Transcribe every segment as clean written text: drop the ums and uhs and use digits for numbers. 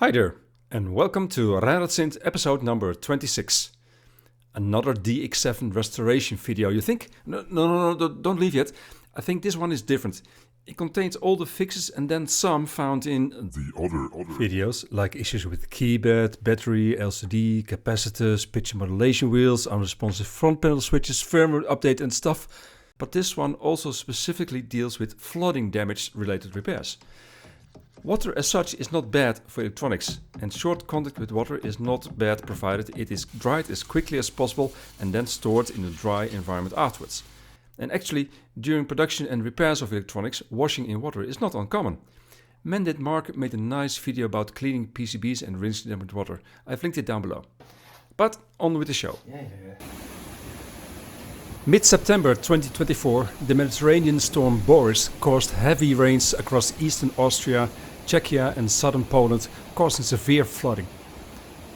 Hi there, and welcome to ReinardSynth episode number 26. Another DX7 restoration video. You think? No, don't leave yet. I think this one is different. It contains all the fixes and then some found in the other videos, like issues with keypad, battery, LCD, capacitors, pitch and modulation wheels, unresponsive front panel switches, firmware update and stuff. But this one also specifically deals with flooding damage related repairs. Water as such is not bad for electronics, and short contact with water is not bad provided it is dried as quickly as possible and then stored in a dry environment afterwards. And actually, during production and repairs of electronics, washing in water is not uncommon. Mandit Mark made a nice video about cleaning PCBs and rinsing them with water. I've linked it down below. But on with the show. Mid-September 2024, the Mediterranean storm Boris caused heavy rains across eastern Austria, Czechia and southern Poland, causing severe flooding.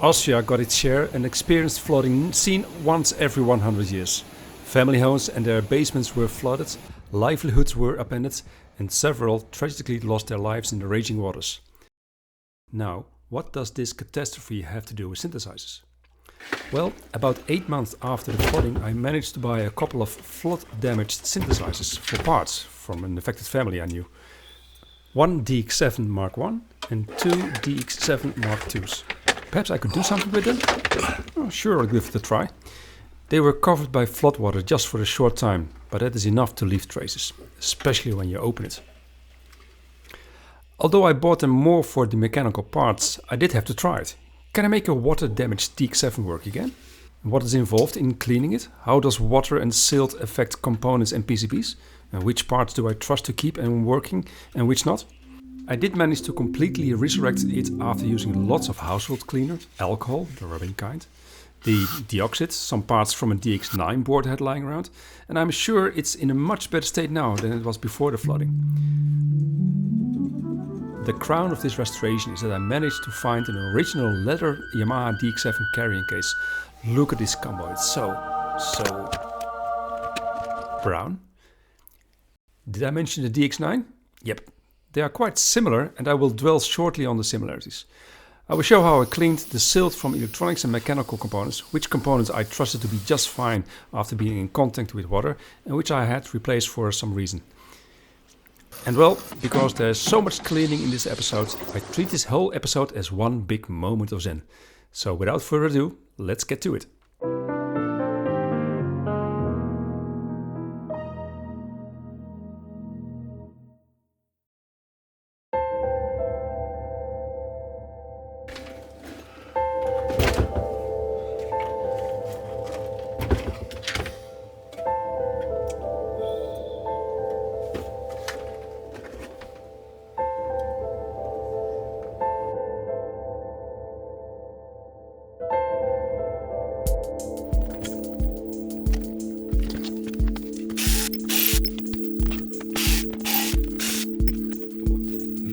Austria got its share and experienced flooding seen once every 100 years. Family homes and their basements were flooded, livelihoods were upended, and several tragically lost their lives in the raging waters. Now, what does this catastrophe have to do with synthesizers? Well, about 8 months after the flooding, I managed to buy a couple of flood-damaged synthesizers for parts from an affected family I knew. One DX7 Mark I and two DX7 Mark IIs. Perhaps I could do something with them? Oh, sure, I'll give it a try. They were covered by floodwater just for a short time, but that is enough to leave traces, especially when you open it. Although I bought them more for the mechanical parts, I did have to try it. Can I make a water-damaged DX7 work again? What is involved in cleaning it? How does water and silt affect components and PCBs? And which parts do I trust to keep and working and which not? I did manage to completely resurrect it after using lots of household cleaner, alcohol, the rubbing kind, the deoxit, some parts from a DX9 board I had lying around, and I'm sure it's in a much better state now than it was before the flooding. The crown of this restoration is that I managed to find an original leather Yamaha DX7 carrying case. Look at this combo, it's so brown. Did I mention the DX9? Yep, they are quite similar and I will dwell shortly on the similarities. I will show how I cleaned the silt from electronics and mechanical components, which components I trusted to be just fine after being in contact with water and which I had replaced for some reason. And well, because there's so much cleaning in this episode, I treat this whole episode as one big moment of zen. So without further ado, let's get to it.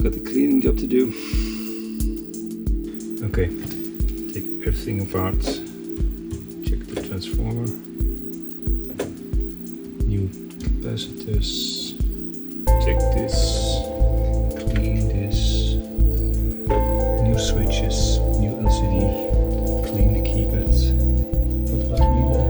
Got the cleaning job to do. Okay, take everything apart, check the transformer, new capacitors, check this, clean this, new switches, new LCD, clean the keypad, what about relay?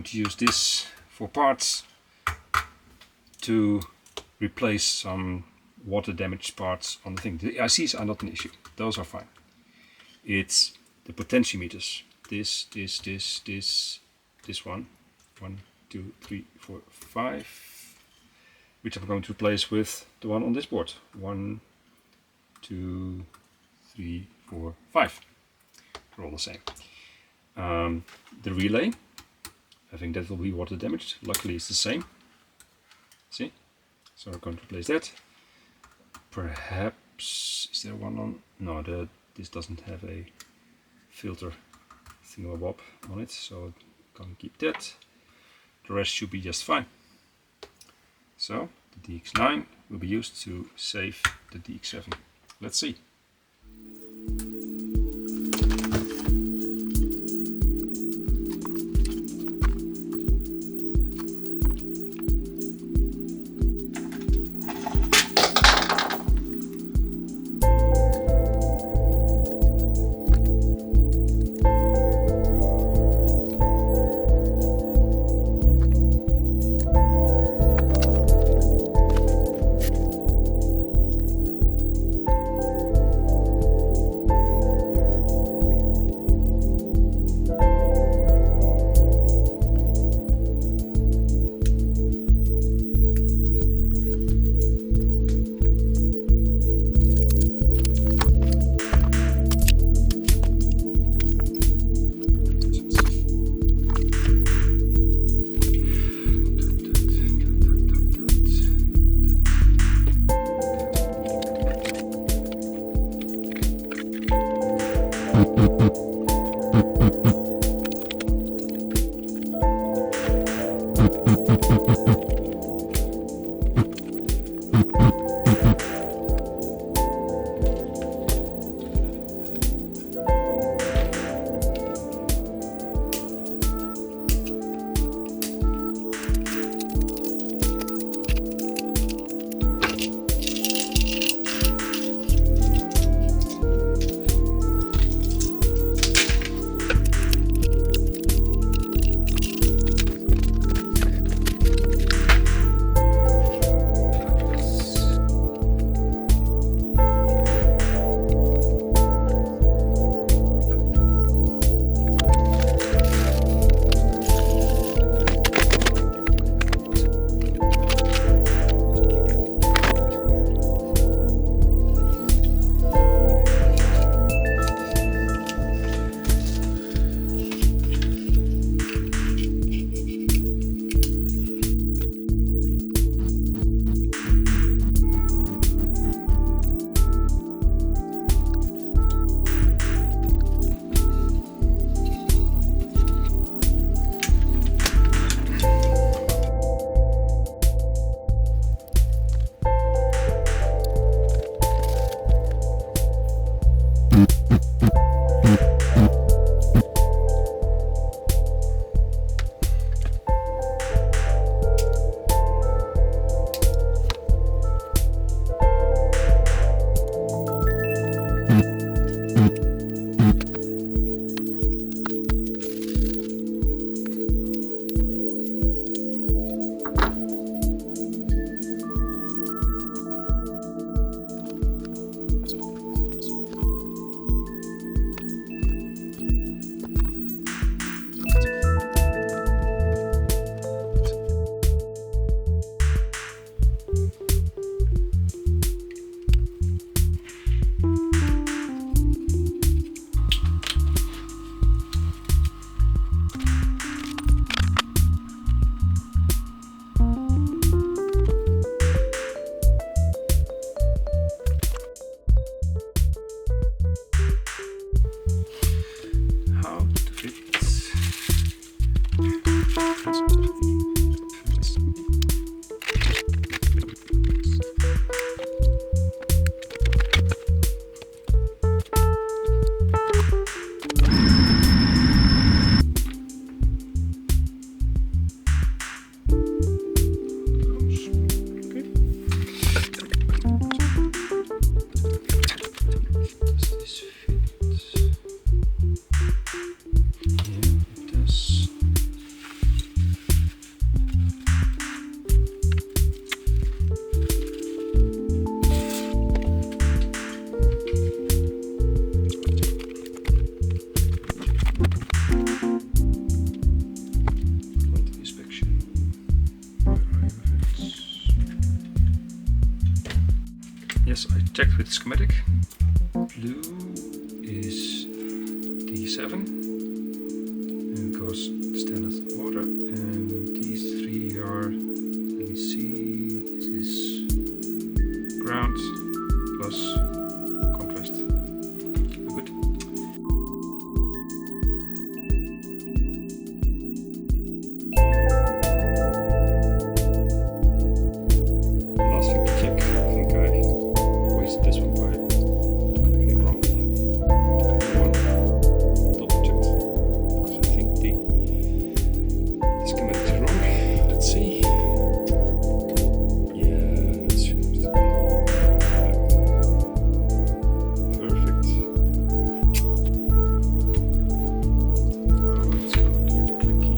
to use this for parts to replace some water damaged parts on the thing. The ICs are not an issue, those are fine. It's the potentiometers. This one. 1, 2, 3, 4, 5. Which I'm going to replace with the one on this board. 1, 2, 3, 4, 5. They're all the same. The relay, I think that will be water damaged. Luckily it's the same. See? So I'm going to replace that. Perhaps, is there one on? No, this doesn't have a filter thingamabob on it, so I'm going to keep that. The rest should be just fine. So the DX9 will be used to save the DX7. Let's see. Yes, I checked with schematic. Blue is D7 and goes standard order, and these three are, let me see, this is ground plus contrast. Good. Last thing to check, I think I wasted this one by clicking wrongly. One double checked because I think the schematic is wrong. Let's see. Yeah, that's supposed to be perfect. Oh, it's going to be tricky.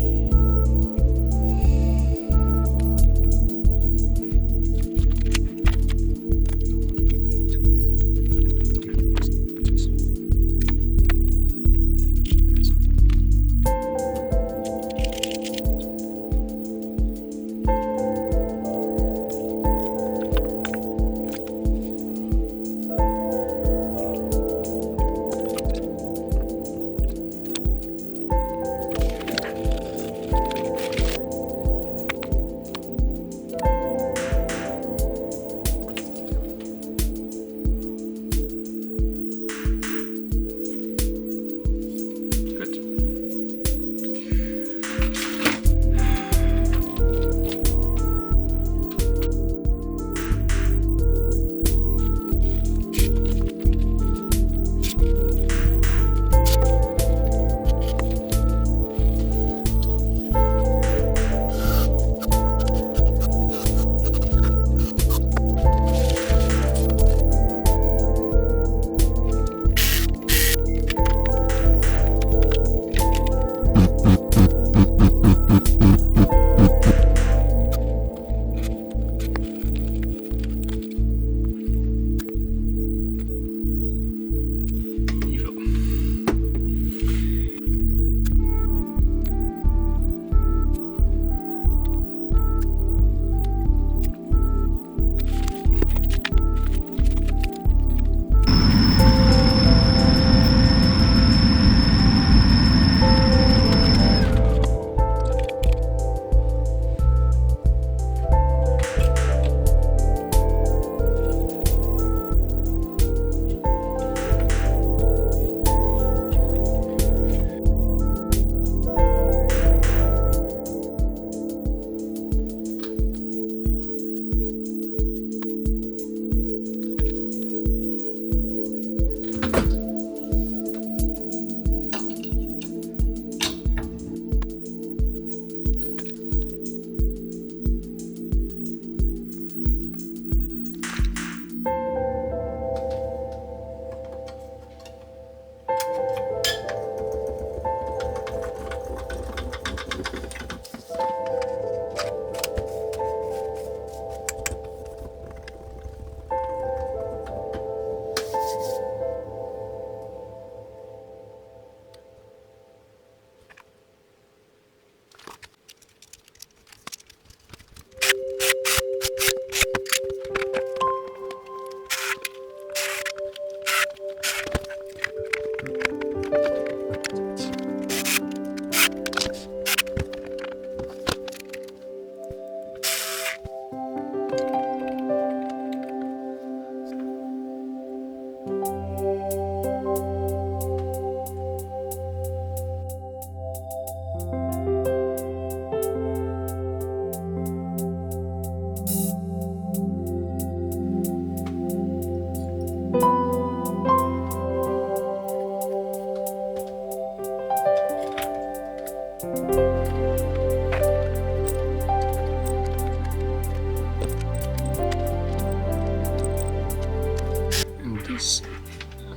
This,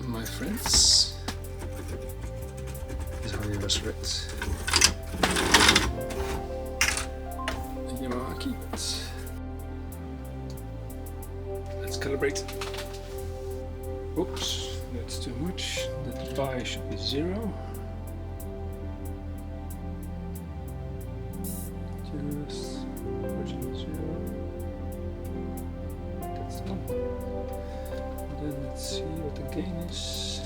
my friends, is how you resurrect a Yamaha keyboard. Let's calibrate. Oops, that's too much. The pi should be 0. Just original 0. That's the one. Then let's see what the gain is.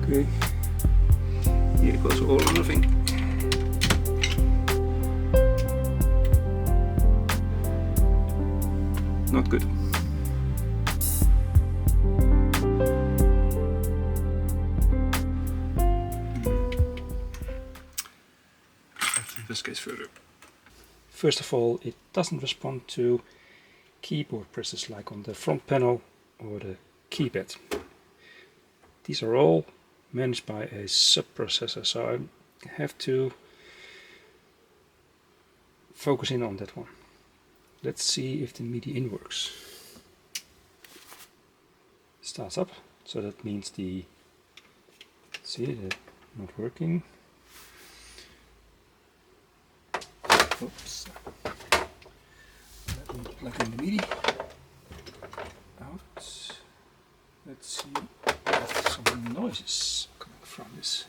Okay, here it goes all or nothing. Not good. Let's investigate further. First of all, it doesn't respond to keyboard presses like on the front panel or the keypad. These are all managed by a sub-processor, so I have to focus in on that one. Let's see if the MIDI in works. Starts up, so that means the, see, they're not working. Oops. Let me plug in the MIDI. Out. Let's see if some noises coming from this.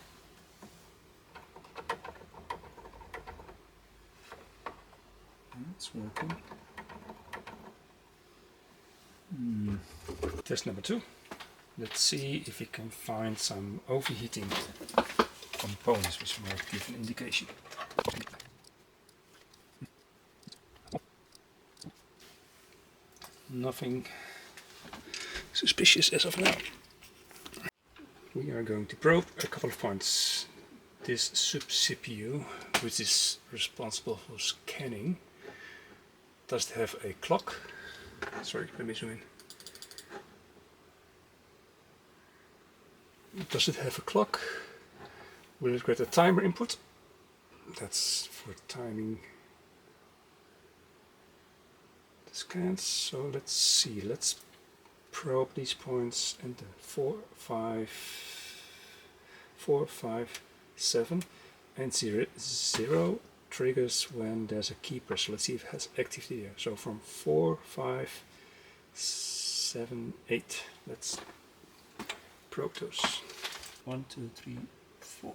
It's working. Test number 2. Let's see if we can find some overheating components which might give an indication. Nothing suspicious as of now. We are going to probe a couple of points. This sub-CPU, which is responsible for scanning, does it have a clock? Sorry, let me zoom in. Does it have a clock? Will it get a timer input? That's for timing the scans. So let's see, let's probe these points and the 4, 5, 7 and 0 triggers when there's a key press. Let's see if it has activity there. So from 4, 5, 7, 8. Let's probe those. 1, 2, 3, 4.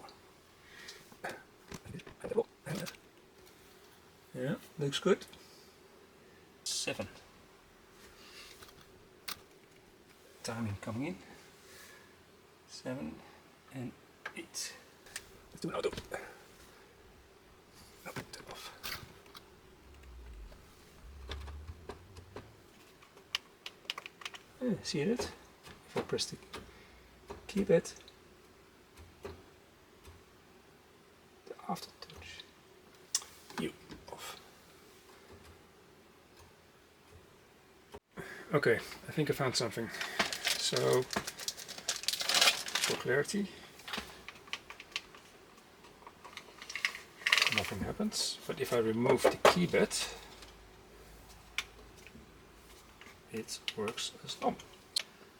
Yeah, looks good. 7. Timing coming in. 7 and 8. Let's do an auto. I'll put that off. See it? If I press the keypad, the aftertouch, off. Okay, I think I found something. So, for clarity, nothing happens, but if I remove the keypad, it works as normal.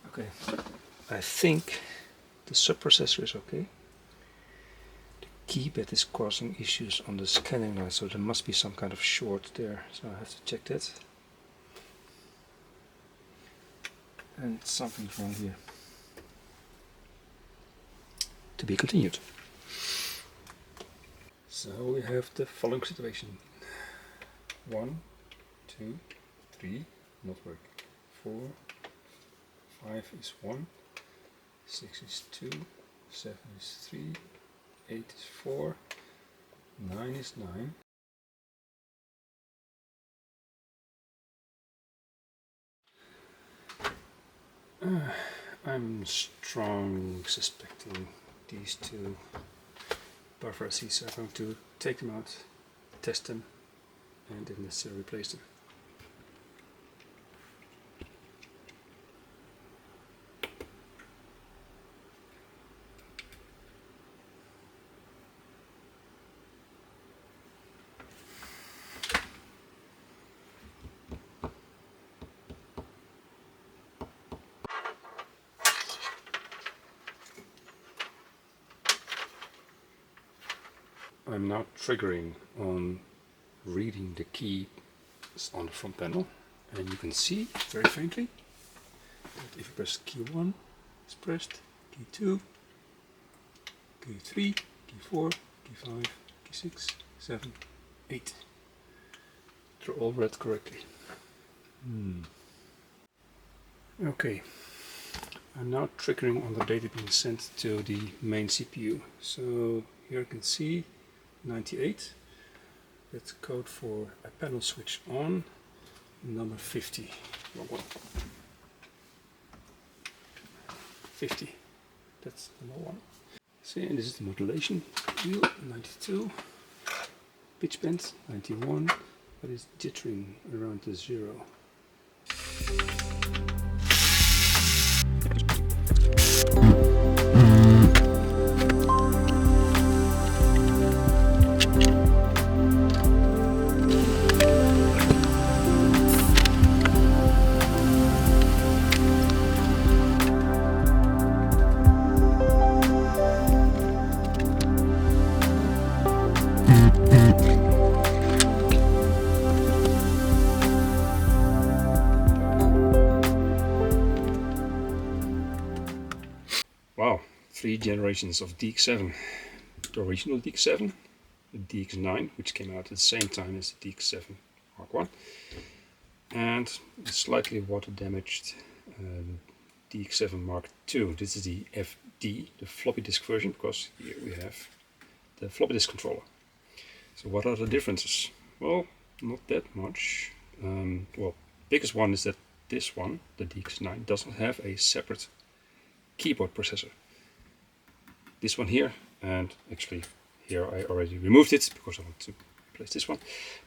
Okay, I think the sub-processor is okay. The keypad is causing issues on the scanning line, so there must be some kind of short there, so I have to check that. And something's wrong here. To be continued. So we have the following situation. 1, 2, 3, not working. 4, 5 is 1, 6 is 2, 7 is 3, 8 is 4, 9 is 9. I'm strongly suspecting these two buffer ICs, so I'm going to take them out, test them, and if necessary replace them. I'm now triggering on reading the key on the front panel, and you can see very faintly that if you press key 1, it's pressed, key 2, key 3, key 4, key 5, key 6, 7, 8. They're all read correctly. Okay, I'm now triggering on the data being sent to the main CPU. So here you can see 98. That's code for a panel switch on, number 50. Wrong one. 50. That's number 1. See, and this is the modulation wheel, 92. Pitch bend, 91. But it's jittering around the 0. Wow, 3 generations of DX7. The original DX7, the DX9, which came out at the same time as the DX7 Mark 1, and the slightly water damaged DX7 Mark 2. This is the FD, the floppy disk version, because here we have the floppy disk controller. So what are the differences? Well, not that much. Well, biggest one is that this one, the DX9, doesn't have a separate keyboard processor. This one here, and actually here I already removed it because I want to replace this one,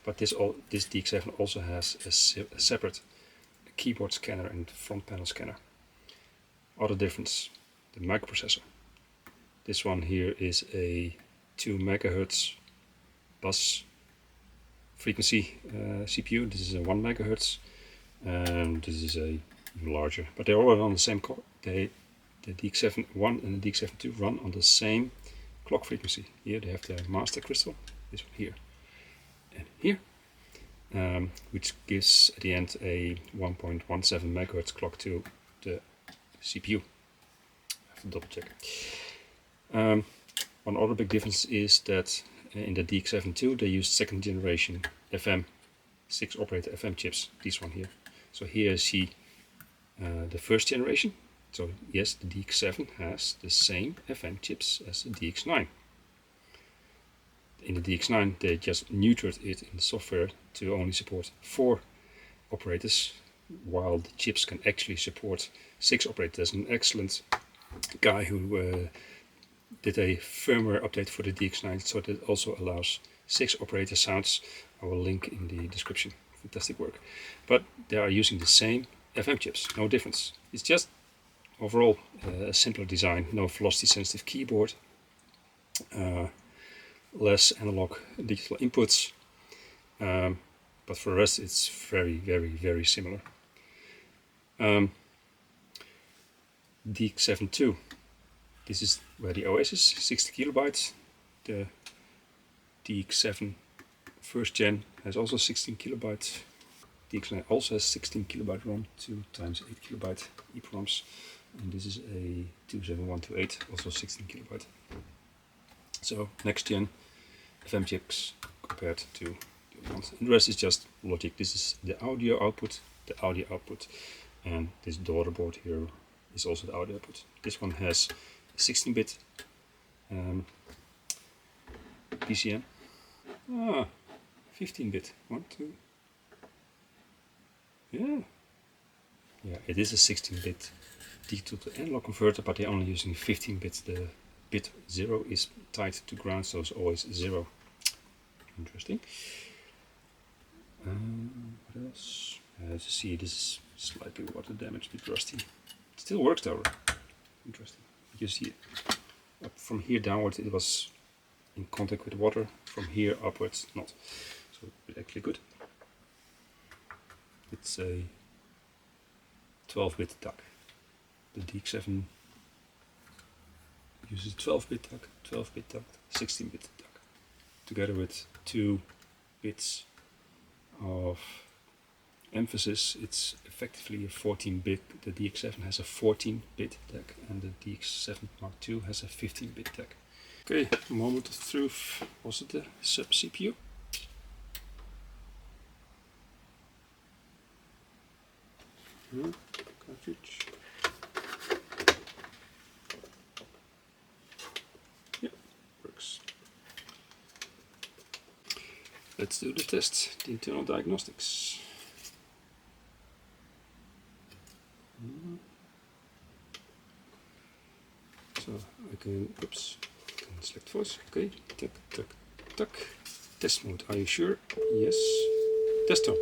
but this DX7 also has a separate keyboard scanner and front panel scanner. Other difference, the microprocessor. This one here is a 2 MHz bus frequency CPU. This is a 1 MHz, and this is a larger, but they're all on the same core. The DX7-1 and the DX7-2 run on the same clock frequency. Here they have the master crystal, this one here and here, which gives at the end a 1.17 MHz clock to the CPU. I have to double check. One other big difference is that in the DX7-2 they used 2nd generation FM, 6 operator FM chips, this one here. So here you see the 1st generation. So yes, the DX7 has the same FM chips as the DX9. In the DX9 they just neutered it in the software to only support 4 operators, while the chips can actually support 6 operators. There's an excellent guy who did a firmware update for the DX9, so that it also allows 6 operator sounds. I will link in the description. Fantastic work. But they are using the same FM chips, no difference. It's just overall a simpler design, no velocity sensitive keyboard, less analog digital inputs, but for the rest it's very similar. DX7-2, this is where the OS is, 60 kilobytes. The DX7 1st gen has also 16 kilobytes. DX9 also has 16 kilobyte ROM, 2 times 8 kilobyte EPROMs. And this is a 27128, also 16 kilobyte. So next gen FM chips compared to the other ones. And the rest is just logic. This is the audio output, and this daughter board here is also the audio output. This one has 16-bit PCM. 15-bit. 1, 2. Yeah, it is a 16-bit digital to analog converter, but they're only using 15 bits. The bit 0 is tied to ground, so it's always 0. Interesting. What else? As you see, this is slightly water damaged, a bit rusty. It still works though. Interesting. You see, from here downwards it was in contact with water. From here upwards, not. So it's actually good. It's a 12-bit DAC. The DX7 uses 12-bit DAC, 16-bit DAC, together with 2 bits of emphasis. It's effectively a 14-bit. The DX7 has a 14-bit DAC, and the DX7 Mark II has a 15-bit DAC. Okay, moment of truth. Was it the sub CPU? Cartridge. let's do the test, the internal diagnostics. So I can, oops, I can select voice, okay, tuck, tuck, tuck. Test mode, are you sure? Yes. Test on,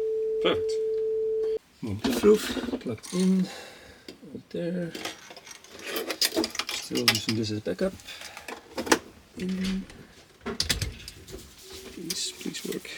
perfect. Moment-proof, plugged in, right there. Still using this as backup. In. Please work.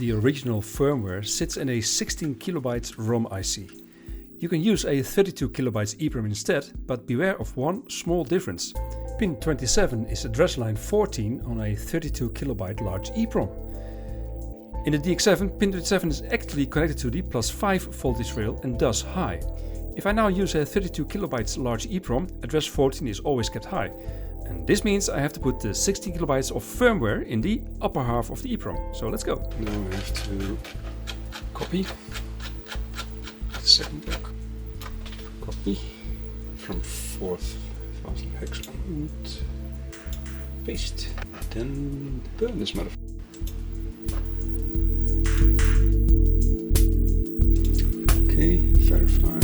The original firmware sits in a 16 kilobyte ROM IC. You can use a 32 kilobytes EPROM instead, but beware of one small difference. Pin 27 is address line 14 on a 32 kilobyte large EPROM. In the DX7, pin 27 is actually connected to the +5 voltage rail and thus high. If I now use a 32 kilobytes large EPROM, address 14 is always kept high. And this means I have to put the 16 kilobytes of firmware in the upper half of the EPROM. So let's go. Now I have to copy the second block. Copy from 4000 hex and paste. Then burn this motherfucker. Okay, verify.